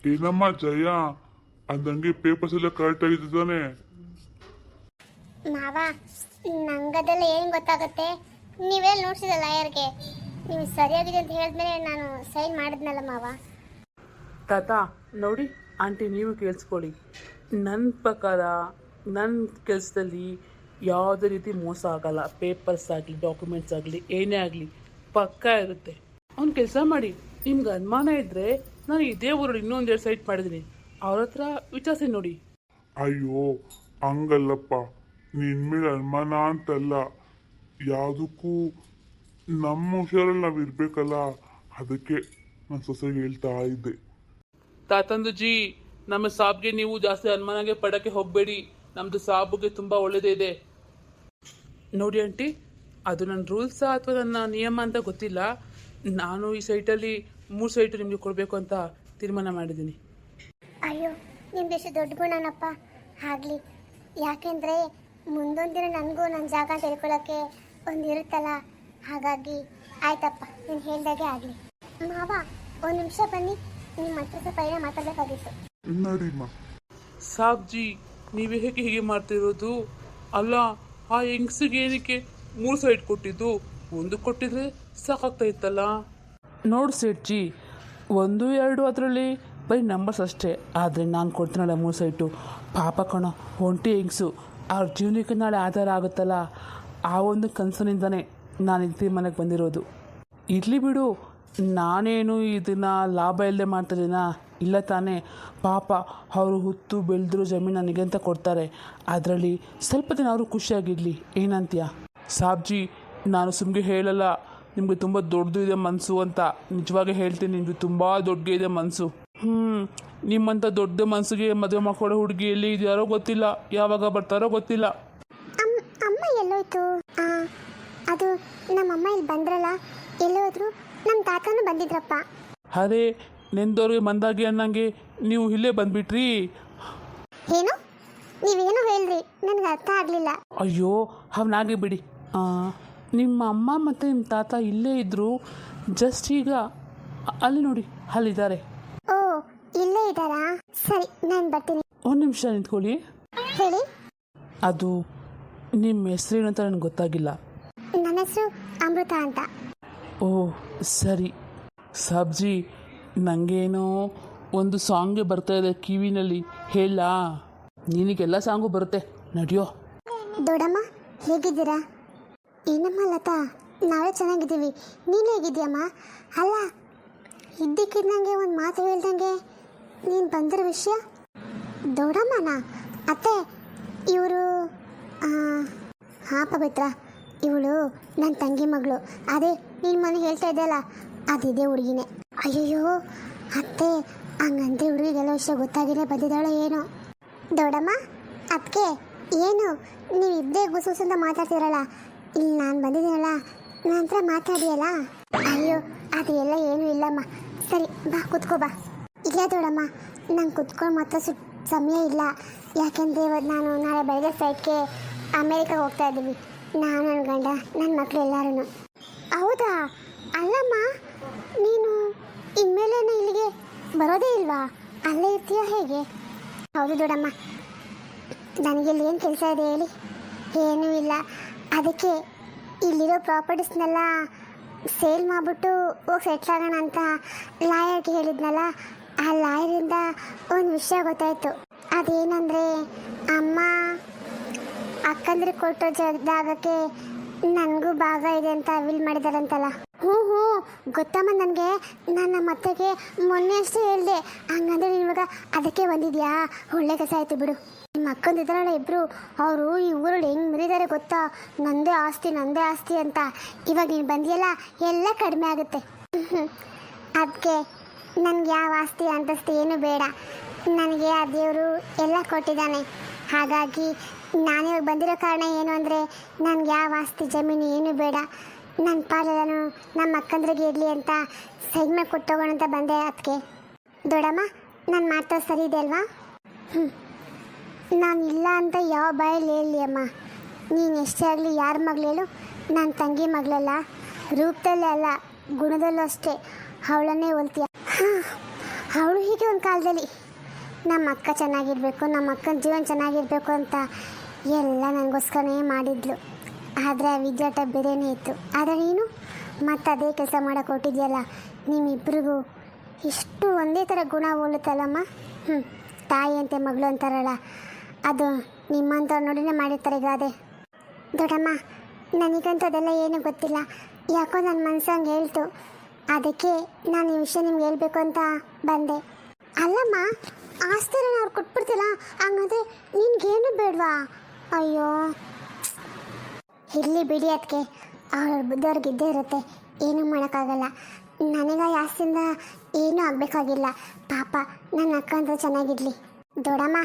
ಏನಮ್ಮ ಜಯ ಅಂದಂಗೆ ಪೇಪರ್ಸ್ ಎಲ್ಲ ಕರೆಕ್ಟ್ ಆಗಿದ್ದಾನೆ? ಮಾವ, ನಂಗದೆಲ್ಲ ಏನು ಗೊತ್ತಾಗುತ್ತೆ? ನೀವೇ ನೋಡ್ಸಿದ ಲಾಯರ್ಗೆ ನೀವು ಸರಿಯಾಗಿದೆ ಅಂತ ಹೇಳಿದ್ಮೇಲೆ ನಾನು ಸೈನ್ ಮಾಡಿದ್ನಲ್ಲ ಮಾವ. ತಾತ ನೋಡಿ ಆಂಟಿ, ನೀವು ಕೇಳಿಸ್ಕೊಳ್ಳಿ. ನನ್ನ ಪ್ರಕಾರ ನನ್ನ ಕೆಲಸದಲ್ಲಿ ಯಾವುದೇ ರೀತಿ ಮೋಸ ಆಗಲ್ಲ. ಪೇಪರ್ಸ್ ಆಗಲಿ, ಡಾಕ್ಯುಮೆಂಟ್ಸ್ ಆಗಲಿ, ಏನೇ ಆಗಲಿ ಪಕ್ಕಾ ಇರುತ್ತೆ. ಅವ್ನು ಕೆಲಸ ಮಾಡಿ. ನಿಮ್ಗೆ ಅನುಮಾನ ಇದ್ದರೆ ನಾನು ಇದೇ ಊರಲ್ಲಿ ಇನ್ನೊಂದೆರಡು ಸೈಟ್ ಮಾಡಿದ್ದೀನಿ, ಅವ್ರ ಹತ್ರ ವಿಚಾರಿಸಿ ನೋಡಿ. ಅಯ್ಯೋ ಹಂಗಲ್ಲಪ್ಪ, ನಿನ್ ಮೇಲೆ ಅನುಮಾನ ಅಂತಲ್ಲ, ಯಾವುದಕ್ಕೂ ನಮ್ಮ ಹುಷಾರಲ್ಲಿ ನಾವು ಇರ್ಬೇಕಲ್ಲ, ಅದಕ್ಕೆ ನಾನು ಸೊಸೆಗೆ ಹೇಳ್ತಾ ಇದ್ದೆ. ತಾತಂದುಜಿ, ನಮ್ಮ ಸಾಬ್ಗೆ ನೀವು ಜಾಸ್ತಿ ಅನುಮಾನಗೆ ಪಡಕ್ಕೆ ಹೋಗಬೇಡಿ. ನಮ್ಮದು ಸಾಬ್ಗೆ ತುಂಬ ಒಳ್ಳೆಯದೇ ಇದೆ ನೋಡಿ ಆಂಟಿ. ಅದು ನನ್ನ ರೂಲ್ಸಾ ಅಥವಾ ನನ್ನ ನಿಯಮ ಅಂತ ಗೊತ್ತಿಲ್ಲ. ನಾನು ಈ ಸೈಟಲ್ಲಿ 3 ಸೈಟು ನಿಮಗೆ ಕೊಡಬೇಕು ಅಂತ ತೀರ್ಮಾನ ಮಾಡಿದ್ದೀನಿ. ಅಯ್ಯೋ, ನಿಮ್ದು ಎಷ್ಟು ದೊಡ್ಡ ಗುಣನಪ್ಪ. ಆಗಲಿ, ಯಾಕೆಂದರೆ ಮುಂದೊಂದು ದಿನ ನನಗೂ ನನ್ನ ಜಾಗ ತಿಳ್ಕೊಳ್ಳೋಕ್ಕೆ ಒಂದು ಇರುತ್ತಲ್ಲ, ಹಾಗಾಗಿ ಆಯ್ತಪ್ಪ, ನೀನು ಹೇಳ್ದಾಗೆ ಆಗಲಿ. ಮಾವ, ಒಂದು ನಿಮಿಷ ಬನ್ನಿ, ನಿಮ್ಮ ಹತ್ರ ಸ್ವಲ್ಪ ಏನೋ ಮಾತಾಡಬೇಕಾಗಿತ್ತು. ನಡಿಮ್ಮ. ಸಾಬ್ಜಿ, ನೀವು ಹೇಗೆ ಹೀಗೆ ಮಾಡ್ತಿರೋದು? ಅಲ್ಲ, ಆ ಹೆಂಗ್ಸಿಗೆ ಏನಕ್ಕೆ 3 ಸೈಟ್ ಕೊಟ್ಟಿದ್ದು? ಒಂದು ಕೊಟ್ಟಿದ್ರೆ ಸಾಕಾಗ್ತಾ ಇತ್ತಲ್ಲ. ನೋಡಿ ಸೇಠ್ಜಿ, 1, 2 ಅದರಲ್ಲಿ ಬರೀ ನಂಬರ್ಸ್ ಅಷ್ಟೇ. ಆದರೆ ನಾನು ಕೊಡ್ತೀನಲ್ಲ 3 ಸೈಟು, ಪಾಪ ಕಣೋ, ಒಂಟಿ ಹೆಂಗ್ಸು, ಅವ್ರ ಜೀವನಕ್ಕೆ ನಾಳೆ ಆಧಾರ ಆಗುತ್ತಲ್ಲ, ಆ ಒಂದು ಕನಸಿನಿಂದನೇ ನಾನು ಈ ತೀರ್ಮಾನಕ್ಕೆ ಬಂದಿರೋದು. ಇರಲಿ ಬಿಡು, ನಾನೇನು ಇದನ್ನು ಲಾಭ ಇಲ್ಲದೆ ಮಾಡ್ತಾಯಿದ್ದೀನಾ? ಇಲ್ಲ ತಾನೇ. ಪಾಪ ಅವರು ಹುತ್ತು ಬೆಳೆದ್ರು ಜಮೀನು ನನಗೆ ಅಂತ ಕೊಡ್ತಾರೆ, ಅದರಲ್ಲಿ ಸ್ವಲ್ಪ ದಿನ ಅವರು ಖುಷಿಯಾಗಿರಲಿ, ಏನಂತೀಯ? ಸಾಬ್ಜಿ, ನಾನು ಸುಮ್ಮನೆ ಹೇಳಲ್ಲ, ನಿಮಗೆ ತುಂಬ ದೊಡ್ಡದು ಇದೆ ಮನಸ್ಸು ಅಂತ. ನಿಜವಾಗಿ ಹೇಳ್ತೀನಿ, ನಿಮಗೆ ತುಂಬ ದೊಡ್ಡ ಇದೆ ಮನಸ್ಸು. ನಿಮ್ಮಂಥ ದೊಡ್ಡ ಮನಸ್ಸಿಗೆ ಮದುವೆ ಮಾಡ್ಕೊಳ್ಳೋ ಹುಡುಗಿ ಎಲ್ಲಿ ಇದೆಯಾರೋ ಗೊತ್ತಿಲ್ಲ, ಯಾವಾಗ ಬರ್ತಾರೋ ಗೊತ್ತಿಲ್ಲ. ಅಮ್ಮ ಎಲ್ಲೋಯ್ತು? ಅದು ನಮ್ಮಮ್ಮ ಇಲ್ಲಿ ಬಂದ್ರಲ್ಲ, ಎಲ್ಲೋದ್ರು? ನಮ್ಮ ತಾತನೂ ಬಂದಿದ್ರಪ್ಪ. ಅರೆ, ನೆಂದವ್ರಿಗೆ ಮಂದಾಗಿ ಅನ್ನಂಗೆ ನೀವು ಇಲ್ಲೇ ಬಂದ್ಬಿಟ್ರಿ. ಏನು? ನೀವೇನು ಹೇಳ್ರಿ, ನನಗೆ ಅರ್ಥ ಆಗಲಿಲ್ಲ. ಅಯ್ಯೋ, ಅವನಾಗೆ ಬಿಡಿ. ನಿಮ್ಮ ಅಮ್ಮ ಮತ್ತು ನಿಮ್ಮ ತಾತ ಇಲ್ಲೇ ಇದ್ದರು, ಜಸ್ಟ್ ಈಗ ಅಲ್ಲಿ ನೋಡಿ, ಅಲ್ಲಿದ್ದಾರೆ. ಓ, ಇಲ್ಲೇ ಇದ್ದಾರಾ? ಸರಿ, ನಾನು ಬರ್ತೀನಿ. ಒಂದು ನಿಮಿಷ ನಿಂತ್ಕೊಳ್ಳಿ. ಹೇಳಿ. ಅದು ನಿಮ್ಮ ಹೆಸರೇನು ಅಂತ ನನಗೆ ಗೊತ್ತಾಗಿಲ್ಲ. ನನ್ನ ಹೆಸರು ಅಮೃತ ಅಂತ. ಓ ಸರಿ. ಸಾಬ್ಜಿ, ನನಗೇನೋ ಒಂದು ಸಾಂಗ್ಗೆ ಬರ್ತಾ ಇದೆ ಕಿವಿನಲ್ಲಿ, ಹೇಳಾ? ನಿನಗೆಲ್ಲ ಸಾಂಗು ಬರುತ್ತೆ, ನಡೆಯೋ. ದೊಡ್ಡಮ್ಮ, ಹೇಗಿದ್ದೀರಾ? ಏನಮ್ಮ ಲತಾ, ನಾವೇ ಚೆನ್ನಾಗಿದ್ದೀವಿ, ನೀನು ಹೇಗಿದ್ದೀಯಮ್ಮ? ಅಲ್ಲ, ಇದ್ದಕ್ಕಿದ್ದಂಗೆ ಒಂದು ಮಾತು ಹೇಳ್ದಂಗೆ ನೀನು ಬಂದಿರೋ ವಿಷಯ? ದೊಡ್ಡಮ್ಮನ ಅತ್ತೆ, ಇವರು ಹಾಂ ಪವಿತ್ರ, ಇವಳು ನನ್ನ ತಂಗಿ ಮಗಳು. ಅದೇ ನೀನು ಮನೆ ಹೇಳ್ತಾ ಇದ್ದಲ್ಲ, ಅದಿದೆ ಹುಡುಗಿನೇ. ಅಯ್ಯಯ್ಯೋ ಅತ್ತೆ, ಹಂಗಂದ್ರೆ ಹುಡುಗಿಗೆಲ್ಲ ವಿಷಯ ಗೊತ್ತಾಗಿನೇ ಬಂದಿದ್ದಾಳೋ ಏನೋ. ದೊಡ್ಡಮ್ಮ, ಅದಕ್ಕೆ ಏನು ನೀವು ಇಬ್ಬರೇ ಗುಸುಗುಸಂತ ಮಾತಾಡ್ತಿರಲ್ಲ, ಇಲ್ಲಿ ನಾನು ಬಂದಿದ್ದೀನಲ್ಲ, ನನ್ನ ಹತ್ರ ಮಾತಾಡಿಯಲ್ಲ. ಅಯ್ಯೋ, ಅದು ಎಲ್ಲ ಏನೂ ಇಲ್ಲಮ್ಮ. ಸರಿ ಬಾ, ಕುತ್ಕೋ ಬಾ. ಇಲ್ಲ ದೊಡ್ಡಮ್ಮ, ನಂಗೆ ಕುತ್ಕೊಂಡು ಮಾತ್ರ ಸಮಯ ಇಲ್ಲ, ಯಾಕೆಂದರೆ ಇವತ್ತು ನಾನು ನಾಳೆ ಬೆಳಗ್ಗೆ ಫ್ಲೈಟ್ಗೆ ಅಮೇರಿಕಾಗೆ ಹೋಗ್ತಾ ಇದ್ದೀವಿ, ನಾನು, ನನ್ನ ಗಂಡ, ನನ್ನ ಮಕ್ಕಳು ಎಲ್ಲರೂ. ಹೌದಾ? ಅಲ್ಲಮ್ಮ, ನೀನು ಇನ್ಮೇಲೇನು ಇಲ್ಲಿಗೆ ಬರೋದೇ ಇಲ್ವಾ? ಅಲ್ಲೇ ಇರ್ತೀಯ ಹೇಗೆ? ಹೌದು ದೊಡ್ಡಮ್ಮ, ನನಗಿಲ್ಲಿ ಏನು ಕೆಲಸ ಇದೆ ಹೇಳಿ? ಏನೂ ಇಲ್ಲ, ಅದಕ್ಕೆ ಇಲ್ಲಿರೋ ಪ್ರಾಪರ್ಟೀಸ್ನೆಲ್ಲ ಸೇಲ್ ಮಾಡಿಬಿಟ್ಟು ಹೋಗಿ ಸೆಟ್ಲ್ ಆಗೋಣ ಅಂತ ಲಾಯರ್ಗೆ ಹೇಳಿದ್ನಲ್ಲ, ಆ ಲಾಯರಿಂದ ಒಂದು ವಿಷಯ ಗೊತ್ತಾಯಿತು. ಅದೇನಂದರೆ, ಅಮ್ಮ ಅಕ್ಕಂದ್ರೆ ಕೊಟ್ಟೋ ಜಾಗಕ್ಕೆ ನನಗೂ ಭಾಗ ಇದೆ ಅಂತ ವಿಲ್ ಮಾಡಿದಾರಂತಲ್ಲ. ಹ್ಞೂ ಗೊತ್ತಮ್ಮ ನನಗೆ. ನನ್ನ ಮತ್ತೆಗೆ ಮೊನ್ನೆ ಅಷ್ಟೇ ಹೇಳಿದೆ. ಹಂಗಂದ್ರೆ ಇವಾಗ ಅದಕ್ಕೆ ಬಂದಿದ್ಯಾ? ಒಳ್ಳೆ ಕೆಲಸ ಆಯಿತು ಬಿಡು. ನಿಮ್ಮ ಅಕ್ಕಂದಿದ್ದಾರಲ್ಲ ಇಬ್ಬರು, ಅವರು ಈ ಊರಲ್ಲಿ ಹೆಂಗೆ ಮುರಿದಾರೆ ಗೊತ್ತಾ? ನಂದೇ ಆಸ್ತಿ ಅಂತ. ಇವಾಗ ನೀನು ಬಂದಿಯಲ್ಲ, ಎಲ್ಲ ಕಡಿಮೆ ಆಗುತ್ತೆ. ಅದಕ್ಕೆ ನನಗೆ ಯಾವ ಆಸ್ತಿ ಅಂತಸ್ತು ಏನು ಬೇಡ, ನನಗೆ ಆ ದೇವರು ಎಲ್ಲ ಕೊಟ್ಟಿದ್ದಾನೆ. ಹಾಗಾಗಿ ನಾನಿವಾಗ ಬಂದಿರೋ ಕಾರಣ ಏನು ಅಂದರೆ, ನನಗೆ ಯಾವ ಆಸ್ತಿ ಜಮೀನು ಏನು ಬೇಡ, ನನ್ನ ಪಾಲೆಲ್ಲೂ ನಮ್ಮ ಅಕ್ಕಂದ್ರಿಗೆ ಇರಲಿ ಅಂತ ಸೈನ್ ಮೇಲೆ ಕೊಟ್ಟೋಗೋಣ ಅಂತ ಬಂದೆ. ಅದಕ್ಕೆ ದೊಡ್ಡಮ್ಮ, ನಾನು ಮಾಡ್ತಾ ಸರಿ ಇದೆ ಅಲ್ವಾ? ನಾನು ಇಲ್ಲ ಅಂತ ಯಾವ ಬಾಯಲ್ಲಿ ಹೇಳಲಿ ಅಮ್ಮ. ನೀನು ಎಷ್ಟೇ ಆಗಲಿ ಯಾರ ಮಗಳು ಹೇಳು, ನನ್ನ ತಂಗಿ ಮಗಳಲ್ಲ, ರೂಪದಲ್ಲೇ ಅಲ್ಲ ಗುಣದಲ್ಲೂ ಅಷ್ಟೇ ಅವಳನ್ನೇ ಹೋಲ್ತೀಯ. ಅವಳು ಹೀಗೆ ಒಂದು ಕಾಲದಲ್ಲಿ ನಮ್ಮ ಅಕ್ಕ ಚೆನ್ನಾಗಿರಬೇಕು, ನಮ್ಮ ಅಕ್ಕನ ಜೀವನ ಚೆನ್ನಾಗಿರಬೇಕು ಅಂತ ಎಲ್ಲ ನನಗೋಸ್ಕರನೇ ಮಾಡಿದ್ಲು. ಆದರೆ ಆ ವಿದ್ಯಾಟ ಬೇರೆಯೇ ಇತ್ತು. ಆದರೆ ನೀನು ಮತ್ತೆ ಅದೇ ಕೆಲಸ ಮಾಡೋಕೆ ಹೊಟ್ಟಿದ್ಯಲ್ಲ, ನಿಮ್ಮಿಬ್ಬರಿಗೂ ಇಷ್ಟು ಒಂದೇ ಥರ ಗುಣ ಹೋಲುತ್ತಲ್ಲಮ್ಮ. ತಾಯಿ ಅಂತೆ ಮಗಳು ಅಂತಾರಲ್ಲ, ಅದು ನಿಮ್ಮಂಥವ್ರು ನೋಡಿನೇ ಮಾಡಿರ್ತಾರೆ ಗಾದೆ. ದೊಡ್ಡಮ್ಮ, ನನಗಂತೂ ಅದೆಲ್ಲ ಏನೂ ಗೊತ್ತಿಲ್ಲ, ಯಾಕೋ ನನ್ನ ಮನಸ್ಸಂಗೆ ಹೇಳ್ತು. ಅದಕ್ಕೆ ನಾನು ಈ ವಿಷಯ ನಿಮ್ಗೆ ಹೇಳ್ಬೇಕು ಅಂತ ಬಂದೆ. ಅಲ್ಲಮ್ಮ, ಆಸ್ತಿನ ಅವ್ರು ಕೊಟ್ಬಿಡ್ತಿಲ್ಲ, ಹಂಗಂದ್ರೆ ನಿನ್ಗೇನು ಬೇಡವಾ? ಅಯ್ಯೋ, ಇರಲಿ ಬಿಡಿ, ಅದಕ್ಕೆ ಅವ್ರ ಬುದ್ಧಿಯವ್ರಿಗೆ ಇದ್ದೇ ಇರುತ್ತೆ, ಏನೂ ಮಾಡೋಕ್ಕಾಗಲ್ಲ. ನನಗೆ ಆಸ್ತಿಯಿಂದ ಏನೂ ಆಗಬೇಕಾಗಿಲ್ಲ. ಪಾಪ ನನ್ನ ಅಕ್ಕ ಅಂತ ಚೆನ್ನಾಗಿರಲಿ. ದೊಡ್ಡಮ್ಮ,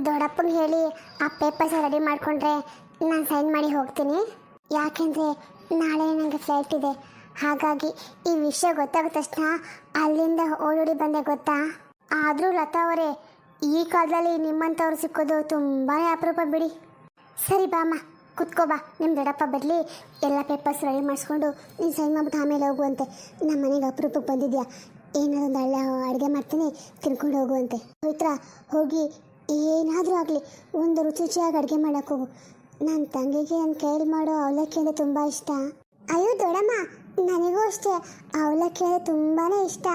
ದೊಡ್ಡಪ್ಪಂಗೆ ಹೇಳಿ ಆ ಪೇಪರ್ಸ್ ರೆಡಿ ಮಾಡಿಕೊಂಡ್ರೆ ನಾನು ಸೈನ್ ಮಾಡಿ ಹೋಗ್ತೀನಿ. ಯಾಕೆಂದರೆ ನಾಳೆ ನನಗೆ ಫ್ಲೈಟ್ ಇದೆ. ಹಾಗಾಗಿ ಈ ವಿಷಯ ಗೊತ್ತಾದ ತಕ್ಷಣ ಅಲ್ಲಿಂದ ಓಡೋಡಿ ಬಂದೆ, ಗೊತ್ತಾ? ಆದರೂ ಲತಾ ಅವರೇ, ಈ ಕಾಲದಲ್ಲಿ ನಿಮ್ಮಂಥವ್ರು ಸಿಕ್ಕೋದು ತುಂಬಾ ಅಪರೂಪ ಬಿಡಿ. ಸರಿ ಬಾಮ್ಮ, ಕುತ್ಕೋ ಬಾ. ನಿಮ್ಮ ದೊಡ್ಡಪ್ಪ ಬರಲಿ, ಎಲ್ಲ ಪೇಪರ್ಸ್ ರೆಡಿ ಮಾಡಿಸ್ಕೊಂಡು ನೀನು ಸೈನ್ ಮಾಡ್ಬಿಟ್ಟು ಆಮೇಲೆ ಹೋಗುವಂತೆ. ನಮ್ಮ ಮನೆಗೆ ಅಪರೂಪಕ್ಕೆ ಬಂದಿದ್ಯಾ, ಏನಾದೊಂದು ಒಳ್ಳೆ ಅಡುಗೆ ಮಾಡ್ತೀನಿ, ತಿನ್ಕೊಂಡು ಹೋಗುವಂತೆ. ಪವಿತ್ರ, ಹೋಗಿ ಏನಾದರೂ ಆಗಲಿ ಒಂದು ರುಚಿಯಾಗಿ ಅಡುಗೆ ಮಾಡೋಕ್ಕೆ ಹೋಗು. ನನ್ನ ತಂಗಿಗೆ ನನ್ನ ಕೈಯಲ್ಲಿ ಮಾಡೋ ಅವಲಕ್ಕಿ ಅಂದರೆ ತುಂಬ ಇಷ್ಟ. ಅಯ್ಯೋ ದೊಡ್ಡಮ್ಮ, ನನಗೂ ಅಷ್ಟೇ ಅವಲಕ್ಕಿ ಅಂದರೆ ತುಂಬಾ ಇಷ್ಟ.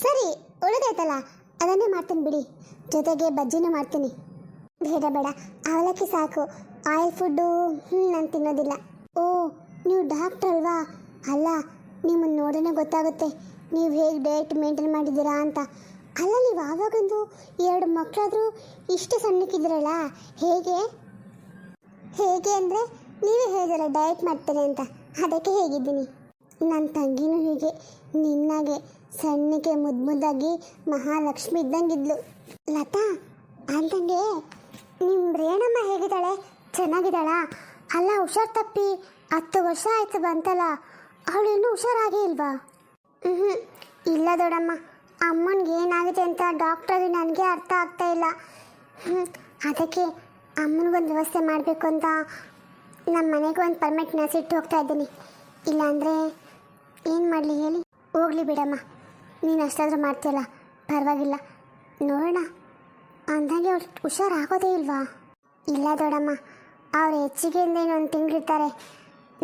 ಸರಿ, ಉಳಿದೈತಲ್ಲ, ಅದನ್ನೇ ಮಾಡ್ತೀನಿ ಬಿಡಿ, ಜೊತೆಗೆ ಬಜ್ಜಿನೂ ಮಾಡ್ತೀನಿ. ಬೇಡ ಬೇಡ, ಅವಲಕ್ಕಿ ಸಾಕು. ಆಯಿಲ್ ಫುಡ್ಡು ನಾನು ತಿನ್ನೋದಿಲ್ಲ. ಓ, ನೀವು ಡಾಕ್ಟ್ರ್ ಅಲ್ವಾ? ಅಲ್ಲ, ನಿಮ್ಮನ್ನು ನೋಡೋಣ ಗೊತ್ತಾಗುತ್ತೆ ನೀವು ಹೇಗೆ ಡಯಟ್ ಮೇಂಟೈನ್ ಮಾಡಿದ್ದೀರಾ ಅಂತ. ಅಲ್ಲ, ನೀವು ಆವಾಗಂದು 2 ಮಕ್ಕಳಾದರೂ ಇಷ್ಟು ಸಣ್ಣಕ್ಕಿದ್ದೀರಲ್ಲ, ಹೇಗೆ ಹೇಗೆ ಅಂದರೆ ನೀವೇ ಹೇಳಿದಾರೆ ಡಯಟ್ ಮಾಡ್ತೇನೆ ಅಂತ, ಅದಕ್ಕೆ ಹೇಗಿದ್ದೀನಿ. ನನ್ನ ತಂಗಿನೂ ಹೀಗೆ ನಿನ್ನಾಗೆ ಸಣ್ಣಕ್ಕೆ ಮುದ್ದಾಗಿ ಮಹಾಲಕ್ಷ್ಮಿ ಇದ್ದಂಗಿದ್ಲು. ಲತಾ, ಅಂದಂಗೆ ನಿಮ್ಮ ರೇಣಮ್ಮ ಹೇಗಿದ್ದಾಳೆ? ಚೆನ್ನಾಗಿದ್ದಾಳಾ? ಅಲ್ಲ, ಹುಷಾರು ತಪ್ಪಿ 10 ವರ್ಷ ಆಯ್ತು ಬಂತಲ್ಲ, ಅವಳು ಇನ್ನೂ ಹುಷಾರಾಗೇ ಇಲ್ವಾ? ಇಲ್ಲ ದೊಡ್ಡಮ್ಮ, ಅಮ್ಮನಿಗೆ ಏನಾಗಿದೆ ಅಂತ ಡಾಕ್ಟ್ರಿಗೆ ನನಗೆ ಅರ್ಥ ಆಗ್ತಾ ಇಲ್ಲ. ಅದಕ್ಕೆ ಅಮ್ಮನಿಗೊಂದು ವ್ಯವಸ್ಥೆ ಮಾಡಬೇಕು ಅಂತ ನಮ್ಮ ಮನೆಗೆ ಒಂದು ಪರ್ಮನೆಂಟ್ ನರ್ಸ್ ಇಟ್ಟು ಹೋಗ್ತಾ ಇದ್ದೀನಿ. ಇಲ್ಲಾಂದರೆ ಏನು ಮಾಡಲಿ ಹೇಳಿ? ಹೋಗಲಿ ಬಿಡಮ್ಮ, ನೀನು ಅಷ್ಟಾದರೂ ಮಾಡ್ತೀಯಲ್ಲ, ಪರವಾಗಿಲ್ಲ, ನೋಡೋಣ. ಅಂದಾಗೆ ಅವ್ರು ಹುಷಾರಾಗೋದೇ ಇಲ್ವಾ? ಇಲ್ಲ ದೊಡ್ಡಮ್ಮ, ಅವ್ರು ಹೆಚ್ಚಿಗೆಯಿಂದ ಇನ್ನೊಂದು ತಿಂಗಳಿರ್ತಾರೆ.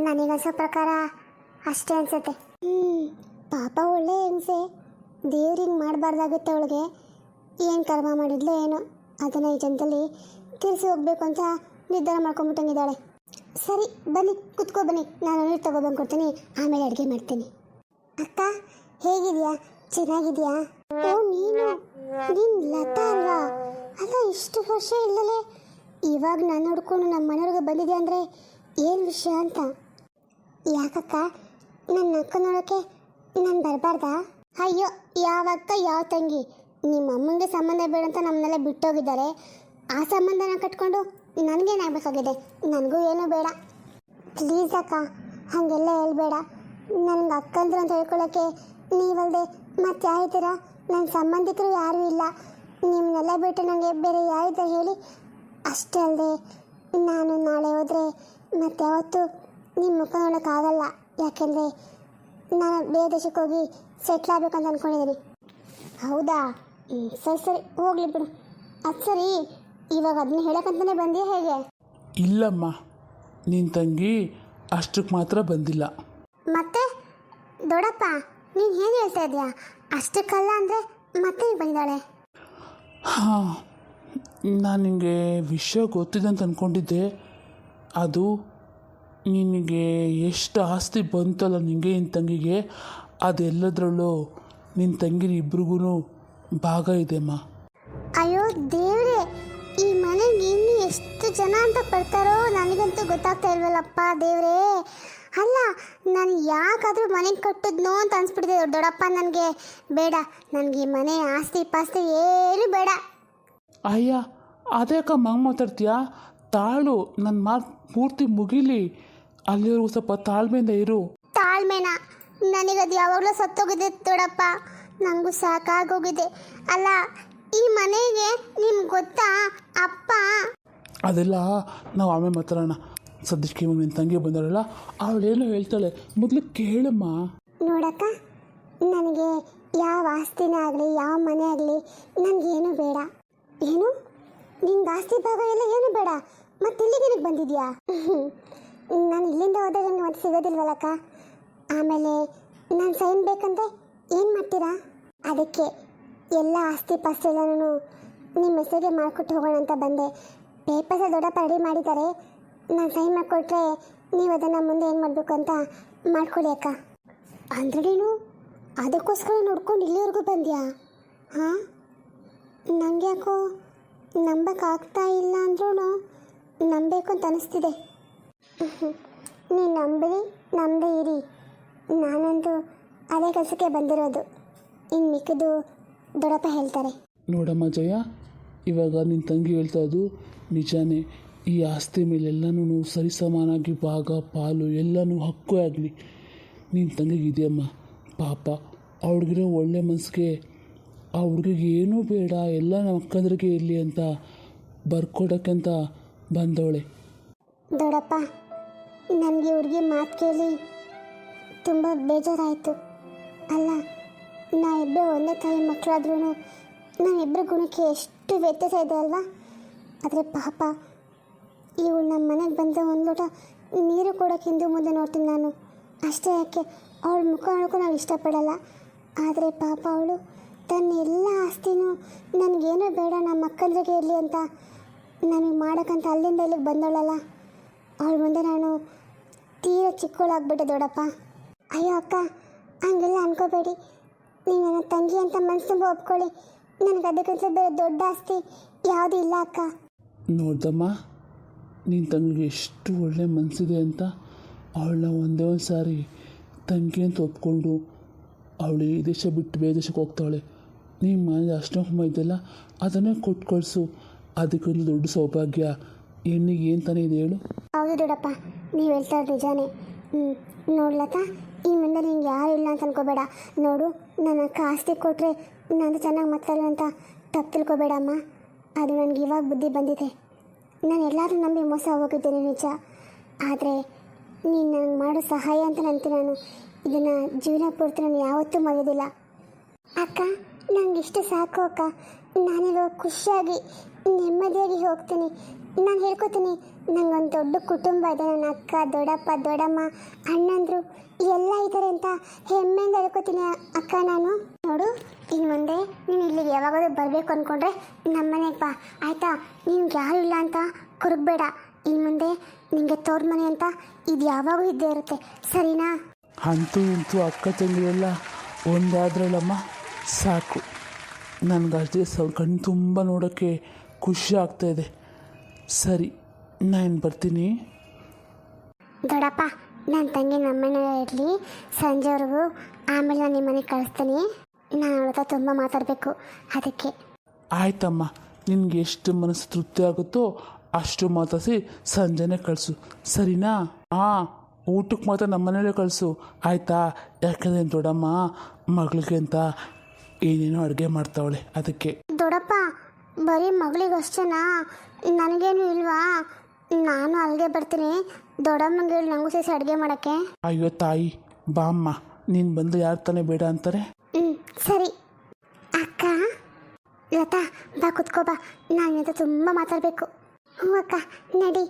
ನನಗನ್ಸೋ ಪ್ರಕಾರ ಅಷ್ಟೇ ಅನಿಸುತ್ತೆ. ಪಾಪ ಒಳ್ಳೆ ಹೆಂಗಸೆ, ದೇವ್ರಿಗೆ ಮಾಡಬಾರ್ದಾಗುತ್ತೆ ಅವಳಿಗೆ. ಏನು ಕರ್ಮ ಮಾಡಿದ್ಲು ಏನೋ, ಅದನ್ನು ಈ ಜನ್ದಲ್ಲಿ ತಿರ್ಸಿ ಹೋಗ್ಬೇಕು ಅಂತ ನಿರ್ಧಾರ ಮಾಡ್ಕೊಂಬಿಟ್ಟಂಗಿದ್ದಾಳೆ. ಸರಿ ಬನ್ನಿ, ಕುತ್ಕೋ ಬನ್ನಿ, ನಾನು ನೀರು ತಗೊಬಂದು ಕೊಡ್ತೀನಿ, ಆಮೇಲೆ ಅಡುಗೆ ಮಾಡ್ತೀನಿ. ಅಕ್ಕ ಹೇಗಿದೆಯಾ? ಚೆನ್ನಾಗಿದೆಯಾ? ಓ, ನೀನು ಲತಾ ಅಲ್ವಾ? ಅಲ್ಲ, ಇಷ್ಟು ವರ್ಷ ಇಲ್ಲಲೇ ಇವಾಗ ನಾನು ನೋಡ್ಕೊಂಡು ನಮ್ಮ ಮನೆಯವ್ರಿಗೆ ಬಂದಿದ್ಯಾ ಅಂದರೆ ಏನು ವಿಷಯ ಅಂತ? ಯಾಕಕ್ಕ, ನನ್ನ ಅಕ್ಕ ನೋಡೋಕ್ಕೆ ನಾನು ಬರಬಾರ್ದಾ? ಅಯ್ಯೋ, ಯಾವ ಅಕ್ಕ ಯಾವ ತಂಗಿ? ನಿಮ್ಮ ಅಮ್ಮನಿಗೆ ಸಂಬಂಧ ಬೇಡ ಅಂತ ನಮ್ಮನ್ನೆಲ್ಲ ಬಿಟ್ಟೋಗಿದ್ದಾರೆ. ಆ ಸಂಬಂಧನ ಕಟ್ಕೊಂಡು ನನಗೇನಾಗಬೇಕಾಗಿದೆ? ನನಗೂ ಏನೂ ಬೇಡ. ಪ್ಲೀಸ್ ಅಕ್ಕ, ಹಾಗೆಲ್ಲ ಹೇಳ್ಬೇಡ. ನನಗೆ ಅಕ್ಕಂದ್ರು ಅಂತ ಹೇಳ್ಕೊಳ್ಳೋಕ್ಕೆ ನೀವಲ್ಲದೆ ಮತ್ತೆ ಯಾರಿದ್ದೀರಾ? ನನ್ನ ಸಂಬಂಧಿಕರು ಯಾರೂ ಇಲ್ಲ. ನಿಮ್ಮನ್ನೆಲ್ಲ ಬಿಟ್ಟು ನನಗೆ ಬೇರೆ ಯಾರಿದ್ದಾರೆ ಹೇಳಿ? ಅಷ್ಟೇ ಅಲ್ಲದೆ ನಾನು ನಾಳೆ ಹೋದರೆ ಮತ್ತೆ ಯಾವತ್ತೂ ನಿಮ್ಮ ಮುಖ ನೋಡೋಕ್ಕಾಗಲ್ಲ. ಯಾಕೆಂದರೆ ನಾನು ಬೇರೆ ದೇಶಕ್ಕೆ ಹೋಗಿ ಸೆಟ್ಲ್ ಆಗಬೇಕಂತ ಅಂದ್ಕೊಂಡಿದ್ದೀನಿ. ಹೌದಾ? ಸರಿ ಸರಿ, ಹೋಗಲಿ ಬಿಡು. ಅದು ಸರಿ, ಇವಾಗ ಅದನ್ನ ಹೇಳೋಕ್ಕಂತಲೇ ಬಂದೆಯಾ ಹೇಗೆ? ಇಲ್ಲಮ್ಮ, ನಿನ್ನ ತಂಗಿ ಅಷ್ಟಕ್ಕೆ ಮಾತ್ರ ಬಂದಿಲ್ಲ. ಮತ್ತೆ ದೊಡ್ಡಪ್ಪ, ನೀನು ಏನು ಹೇಳ್ತಾ ಇದೆಯಾ? ಅಷ್ಟಕ್ಕಲ್ಲ ಅಂದರೆ ಮತ್ತೆ ಬಂದಿದ್ದಾಳೆ? ಹಾಂ, ನಾನು ನಿನಗೆ ವಿಷಯ ಗೊತ್ತಿದೆ ಅಂತ ಅಂದ್ಕೊಂಡಿದ್ದೆ. ಅದು ನಿನಗೆ ಎಷ್ಟು ಆಸ್ತಿ ಬಂತಲ್ಲ ನಿನಗೆ ನಿನ್ನ ತಂಗಿಗೆ, ಅದೆಲ್ಲದರಲ್ಲೂ ನಿನ್ನ ತಂಗಿನ ಇಬ್ರಿಗೂ ಭಾಗ ಇದೆಮ್ಮ. ಅಯ್ಯೋ ದೇವ್ರೆ, ಈ ಮನೆಗೆ ಇನ್ನು ಎಷ್ಟು ಜನ ಅಂತ ಬರ್ತಾರೋ ನನಗಂತೂ ಗೊತ್ತಾಗ್ತಾ ಇಲ್ವಲ್ಲಪ್ಪ ದೇವ್ರೇ. ಅಲ್ಲ, ನಾನು ಯಾಕಾದರೂ ಮನೆಗೆ ಕಟ್ಟಿದ್ನೋ ಅಂತ ಅನ್ಸ್ಬಿಟ್ಟಿದೆ ದೊಡ್ಡಪ್ಪ. ನನಗೆ ಬೇಡ, ನನಗೆ ಈ ಮನೆ ಆಸ್ತಿ ಪಾಸ್ತಿ ಏನೂ ಬೇಡ. ಅಯ್ಯ, ಅದೇಕ ಮಂಗ ಮಾತಾಡ್ತೀಯಾ? ತಾಳು, ನನ್ನ ಮಾತು ಪೂರ್ತಿ ಮುಗಿಲಿ, ಅಲ್ಲಿವರೆಗೂ ಸ್ವಲ್ಪ ತಾಳ್ಮೆಯಿಂದ ಇರು. ತಾಳ್ಮೆನ? ನನಗದು ಯಾವಾಗಲೂ ಸತ್ತೋಗಿದೆ ದೊಡ್ಡಪ್ಪ, ನನಗೂ ಸಾಕಾಗೋಗಿದೆ. ಅಲ್ಲ, ಈ ಮನೆಗೆ ನಿಮ್ಗೆ ಗೊತ್ತಾ ಅಪ್ಪ? ಅದೆಲ್ಲ ನಾವು ಆಮೇಲೆ ಮಾತಾಡೋಣ. ಸದ್ಯಕ್ಕೆ ಇವಾಗ ನಿನ್ನ ತಂಗಿ ಬಂದಾಳಲ್ಲ, ಅವಳೇನೋ ಹೇಳ್ತಾಳೆ, ಮೊದಲು ಕೇಳಮ್ಮ. ನೋಡಕ್ಕ, ನನಗೆ ಯಾವ ಆಸ್ತಿನೇ ಆಗಲಿ ಯಾವ ಮನೆ ಆಗಲಿ ನನಗೇನು ಬೇಡ. ಏನು ನಿಂಗೆ ಆಸ್ತಿ ಭಾಗ ಎಲ್ಲ ಏನು ಬೇಡ, ಮತ್ತೆ ಇಲ್ಲಿಗೆ ಏನಕ್ಕೆ ಬಂದಿದ್ಯಾ? ನಾನು ಇಲ್ಲಿಂದ ಹೋದ್ರೆ ನನಗೆ ಮತ್ತೆ ಸಿಗೋದಿಲ್ವಲ್ಲಕ್ಕ. ಆಮೇಲೆ ನಾನು ಸೈನ್ ಬೇಕಂದ್ರೆ ಏನು ಮಾಡ್ತೀರಾ? ಅದಕ್ಕೆ ಎಲ್ಲ ಆಸ್ತಿ ಪಾಸ್ತಿ ಎಲ್ಲನೂ ನಿಮ್ಮ ಹೆಸರಿಗೆ ಮಾಡಿಕೊಟ್ಟು ಹೋಗೋಣ ಅಂತ ಬಂದೆ. ಪೇಪರ್ಸ್ ದೊಡ್ಡಪ್ಪ ರೆಡಿ ಮಾಡಿದ್ದಾರೆ, ನಾನು ಸೈನ್ ಮಾಡಿಕೊಟ್ರೆ ನೀವು ಅದನ್ನು ಮುಂದೆ ಏನು ಮಾಡಬೇಕು ಅಂತ ಮಾಡ್ಕೊಳ್ಳಿ ಅಕ್ಕ. ಅಂದರೆ ನೀನು ಅದಕ್ಕೋಸ್ಕರ ನೋಡ್ಕೊಂಡು ಇಲ್ಲಿವರೆಗೂ ಬಂದ್ಯಾ? ಹಾಂ, ನನಗೆ ಯಾಕೋ ನಂಬಕ್ಕಾಗ್ತಾ ಇಲ್ಲ ಅಂದ್ರೂ ನಂಬಬೇಕು ಅಂತ ಅನಿಸ್ತಿದೆ. ನೀನು ನಂಬಿರಿ ನಂಬದೇ ಇರಿ, ನಾನಂತೂ ಅದೇ ಕೆಲಸಕ್ಕೆ ಬಂದಿರೋದು. ಇನ್ನು ಮಿಕ್ಕಿದ್ದು ದೊಡ್ಡಪ್ಪ ಹೇಳ್ತಾರೆ. ನೋಡಮ್ಮ ಜಯ, ಇವಾಗ ನಿನ್ನ ತಂಗಿ ಹೇಳ್ತಾ ಇದ್ದು ನಿಜಾನೇ. ಈ ಆಸ್ತಿ ಮೇಲೆಲ್ಲನೂ ಸರಿಸಮಾನಾಗಿ ಭಾಗ ಪಾಲು ಎಲ್ಲನೂ ಹಕ್ಕು ಆಗಲಿ ನಿನ್ನ ತಂಗಿಗೆ ಇದೆಯಮ್ಮ. ಪಾಪ ಆ ಹುಡುಗಿರೋ ಒಳ್ಳೆ ಮನಸ್ಸಿಗೆ ಆ ಹುಡುಗಿಗೆ ಏನೂ ಬೇಡ, ಎಲ್ಲ ನಮ್ಮ ಅಕ್ಕಂದ್ರಿಗೆ ಇರಲಿ ಅಂತ ಬರ್ಕೊಡೋಕ್ಕಂತ ಬಂದವಳೆ. ದೊಡ್ಡಪ್ಪ, ನನಗೆ ಹುಡುಗಿ ಮಾತು ಕೇಳಿ ತುಂಬ ಬೇಜಾರಾಯಿತು. ಅಲ್ಲ, ನಾವಿಬ್ಬರು ಒಂದೇ ತಾಯಿ ಮಕ್ಕಳಾದ್ರೂ ನಾವಿಬ್ಬರ ಗುಣಕ್ಕೆ ಎಷ್ಟು ವ್ಯತ್ಯಾಸ ಇದೆ ಅಲ್ವಾ? ಆದರೆ ಪಾಪ ಇವಳು ನಮ್ಮ ಮನೆಗೆ ಬಂದರೆ ಒಂದು ಲೋಟ ನೀರು ಕೊಡೋಕೆ ಹಿಂದೆ ಮುಂದೆ ನೋಡ್ತೀನಿ ನಾನು. ಅಷ್ಟೇ ಯಾಕೆ, ಅವಳ ಮುಖ ನೋಡೋಕ್ಕೂ ನಾವು ಇಷ್ಟಪಡಲ್ಲ. ಆದರೆ ಪಾಪ ಅವಳು ತನ್ನ ಎಲ್ಲ ಆಸ್ತಿನೂ ನನಗೇನೂ ಬೇಡ, ನಮ್ಮ ಅಕ್ಕಂದ್ರಿಗೆ ಇರಲಿ ಅಂತ ನಮಗೆ ಮಾಡೋಕ್ಕಂತ ಅಲ್ಲಿಂದ ಇಲ್ಲಿಗೆ ಬಂದವಳಲ್ಲ. ಅವಳ ಮುಂದೆ ನಾನು ತೀರ ಚಿಕ್ಕವಳಾಗ್ಬಿಟ್ಟೆ ದೊಡ್ಡಪ್ಪ. ಅಯ್ಯೋ ಅಕ್ಕ, ಹಂಗೆಲ್ಲ ಅನ್ಕೋಬೇಡಿ. ನೀವು ನನ್ನ ತಂಗಿ ಅಂತ ಮನಸ್ಸು ತುಂಬ ಒಪ್ಕೊಳ್ಳಿ. ನನಗೆ ಅದಕ್ಕಿಂತ ಬೇರೆ ದೊಡ್ಡ ಆಸ್ತಿ ಯಾವುದೂ ಇಲ್ಲ ಅಕ್ಕ. ನೋಡ್ದಮ್ಮ, ನಿನ್ನ ತಂಗಿಗೆ ಎಷ್ಟು ಒಳ್ಳೆ ಮನಸ್ಸಿದೆ ಅಂತ. ಅವಳನ್ನ ಒಂದೇ ಒಂದು ಸಾರಿ ತಂಗಿ ಅಂತ ಒಪ್ಕೊಂಡು ಅವಳು ಈ ದೇಶ ಬಿಟ್ಟು ಬೇರೆ ದೇಶಕ್ಕೆ ಹೋಗ್ತಾವಳೆ. ನಿಮ್ಮ ಮನೇಲಿ ಅಷ್ಟೊಂದು ಇದೆಯಲ್ಲ, ಅದನ್ನೇ ಕೊಟ್ಟು ಕಳಿಸು. ಅದಕ್ಕೊಂದು ದೊಡ್ಡ ಸೌಭಾಗ್ಯ ಹೆಣ್ಣಿಗೆ ಏನು ತಾನೇ ಇದೆ ಹೇಳು? ಹೌದು ದೊಡ್ಡಪ್ಪ, ನೀವು ಹೇಳ್ತಾ ಇರೋದು ನಿಜಾನೇ. ನೋಡ್ಲಕ್ಕ, ಈ ಮುಂದೆ ನಿಂಗೆ ಯಾರು ಇಲ್ಲ ಅಂತ ಅನ್ಕೋಬೇಡ. ನೋಡು, ನನ್ನ ಅಕ್ಕ ಆಸ್ತಿ ಕೊಟ್ಟರೆ ನಾನು ಚೆನ್ನಾಗಿ ಮಾತಾಡಲ್ಲ ಅಂತ ತಪ್ಪು ತಿಳ್ಕೊಬೇಡಮ್ಮ. ಅದು ನನಗೆ ಇವಾಗ ಬುದ್ಧಿ ಬಂದಿದೆ. ನಾನು ಎಲ್ಲರೂ ನಂಬಿ ಮೋಸ ಹೋಗಿದ್ದೇನೆ ನಿಜ. ಆದರೆ ನೀನು ನನಗೆ ಮಾಡೋ ಸಹಾಯ ಅಂತ ನಂತೀನಿ. ನಾನು ಇದನ್ನು ಜೀವನ ಪೂರ್ತಿ ನಾನು ಯಾವತ್ತೂ ಮರೆಯೋದಿಲ್ಲ. ಅಕ್ಕ, ನಂಗೆ ಇಷ್ಟು ಸಾಕು ಅಕ್ಕ. ನಾನಿರೋ ಖುಷಿಯಾಗಿ ನೆಮ್ಮದಿಯಾಗಿ ಹೋಗ್ತೀನಿ. ನಾನು ಹೇಳ್ಕೊತೀನಿ, ನಂಗೊಂದು ದೊಡ್ಡ ಕುಟುಂಬ ಇದೆ. ನನ್ನ ಅಕ್ಕ, ದೊಡ್ಡಪ್ಪ, ದೊಡ್ಡಮ್ಮ, ಅಣ್ಣಂದರು ಎಲ್ಲ ಇದ್ದಾರೆ ಅಂತ ಹೆಮ್ಮೆಯಿಂದ ಹೇಳ್ಕೊತೀನಿ ಅಕ್ಕ ನಾನು. ನೋಡು, ಇನ್ನು ಮುಂದೆ ನೀನು ಇಲ್ಲಿಗೆ ಯಾವಾಗಾದ್ರೂ ಬರಬೇಕು ಅಂದ್ಕೊಂಡ್ರೆ ನಮ್ಮ ಮನೆಗೆ ಬಾ, ಆಯಿತಾ? ನಿನ್ಗೆ ಯಾರು ಇಲ್ಲ ಅಂತ ಕೊರಗಬೇಡ. ಇನ್ನು ಮುಂದೆ ನಿನಗೆ ತೋರ ಮನೆ ಅಂತ ಇದು ಯಾವಾಗೂ ಇದ್ದೇ ಇರುತ್ತೆ, ಸರಿನಾ? ಅಂತೂ ಇಂತೂ ಅಕ್ಕ ತಂಗಿಯೆಲ್ಲ ಒಂದಾದ್ರಲ್ಲಮ್ಮ, ಸಾಕು. ನನಗೆ ಅಷ್ಟೇ ಕಣ್ಣು ತುಂಬ ನೋಡೋಕ್ಕೆ ಖುಷಿ ಆಗ್ತಾಯಿದೆ. ಸರಿ, ನಾನು ಬರ್ತೀನಿ. ದೊಡ್ಡಪ್ಪ, ನನ್ನ ತಂಗಿ ನಮ್ಮನೆ ಇರಲಿ ಸಂಜೆವರೆಗೂ. ಆಮೇಲೆ ನಾನು ನಿಮ್ಮ ಮನೆಗೆ ಕಳಿಸ್ತೀನಿ. ನಾನು ಅವಳ ಹತ್ರ ತುಂಬ ಮಾತಾಡಬೇಕು, ಅದಕ್ಕೆ. ಆಯ್ತಮ್ಮ, ನಿನಗೆ ಎಷ್ಟು ಮನಸ್ಸು ತೃಪ್ತಿ ಆಗುತ್ತೋ ಅಷ್ಟು ಮಾತಾಡಿಸಿ ಸಂಜೆನೇ ಕಳಿಸು, ಸರಿನಾ? ಹಾಂ, ಊಟಕ್ಕೆ ಮಾತ್ರ ನಮ್ಮ ಮನೇಲೇ ಕಳಿಸು, ಆಯಿತಾ? ಯಾಕಂದರೆ ದೊಡ್ಡಮ್ಮ ಮಗಳಿಗೆ ಅಂತ ಏನೇನೋ ಅಡುಗೆ ಮಾಡ್ತಾವಳೆ, ಅದಕ್ಕೆ. ದೊಡ್ಡಪ್ಪ, ಬರೀ ಮಗಳಿಗಷ್ಟೇನಾ? ನನಗೇನು ಇಲ್ವಾ? ನಾನು ಅಲ್ಲಿಗೆ ಬರ್ತೀನಿ. ದೊಡ್ಡಮ್ಮಂಗೆ ಹೇಳಿ ನನಗೂ ಸೇರಿಸಿ ಅಡುಗೆ ಮಾಡೋಕ್ಕೆ. ಅಯ್ಯೋ ತಾಯಿ, ಬಾಮ್ಮ, ನೀನು ಬಂದು ಯಾರು ತಾನೇ ಬೇಡ ಅಂತಾರೆ? ಸರಿ. ಅಕ್ಕ, ಲತಾ, ಬಾ ಕುತ್ಕೋ ಬಾ. ನಾನು ತುಂಬ ಮಾತಾಡಬೇಕು. ಹ್ಞೂ ಅಕ್ಕ, ನಡಿ.